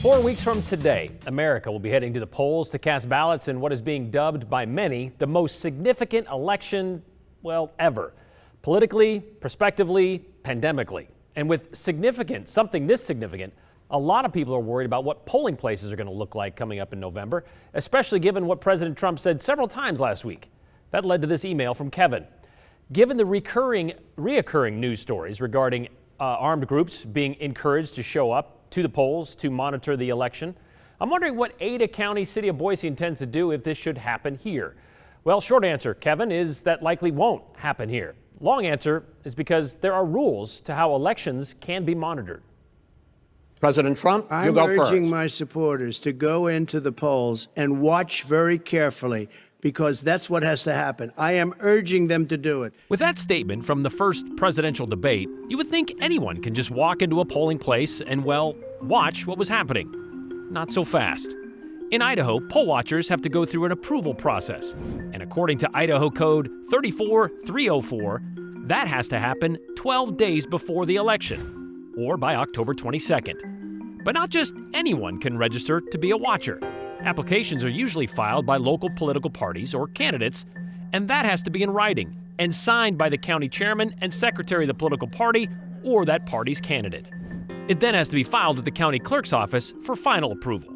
4 weeks from today, America will be heading to the polls to cast ballots in what is being dubbed by many the most significant election, well, ever. Politically, prospectively, pandemically. And with something this significant, a lot of people are worried about what polling places are going to look like coming up in November, especially given what President Trump said several times last week. That led to this email from Kevin. Given the reoccurring news stories regarding armed groups being encouraged to show up to the polls to monitor the election, I'm wondering what Ada County, City of Boise intends to do if this should happen here. Well, short answer, Kevin, is that likely won't happen here. Long answer is because there are rules to how elections can be monitored. President Trump, you go first. I'm urging my supporters to go into the polls and watch very carefully, because that's what has to happen. I am urging them to do it. With that statement from the first presidential debate, you would think anyone can just walk into a polling place and, well, watch what was happening. Not so fast. In Idaho, poll watchers have to go through an approval process. And according to Idaho Code 34304, that has to happen 12 days before the election, or by October 22nd. But not just anyone can register to be a watcher. Applications are usually filed by local political parties or candidates, and that has to be in writing and signed by the county chairman and secretary of the political party or that party's candidate. It then has to be filed with the county clerk's office for final approval.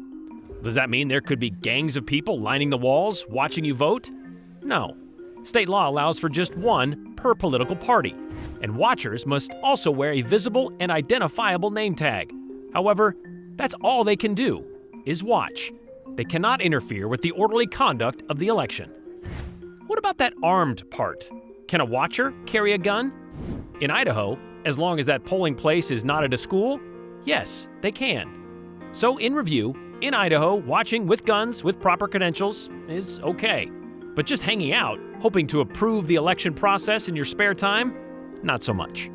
Does that mean there could be gangs of people lining the walls watching you vote? No. State law allows for just one per political party, and watchers must also wear a visible and identifiable name tag. However, that's all they can do, is watch. They cannot interfere with the orderly conduct of the election. What about that armed part? Can a watcher carry a gun? In Idaho, as long as that polling place is not at a school, yes, they can. So in review, in Idaho, watching with guns with proper credentials is okay. But just hanging out, hoping to approve the election process in your spare time, not so much.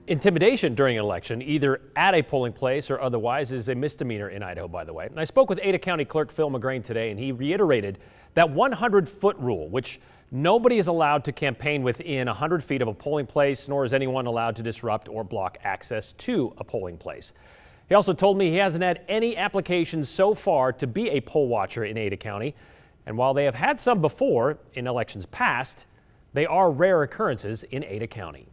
Intimidation during an election, either at a polling place or otherwise, is a misdemeanor in Idaho, by the way. And I spoke with Ada County Clerk Phil McGrain today, and he reiterated that 100-foot rule, which nobody is allowed to campaign within 100 feet of a polling place, nor is anyone allowed to disrupt or block access to a polling place. He also told me he hasn't had any applications so far to be a poll watcher in Ada County. And while they have had some before in elections past, they are rare occurrences in Ada County.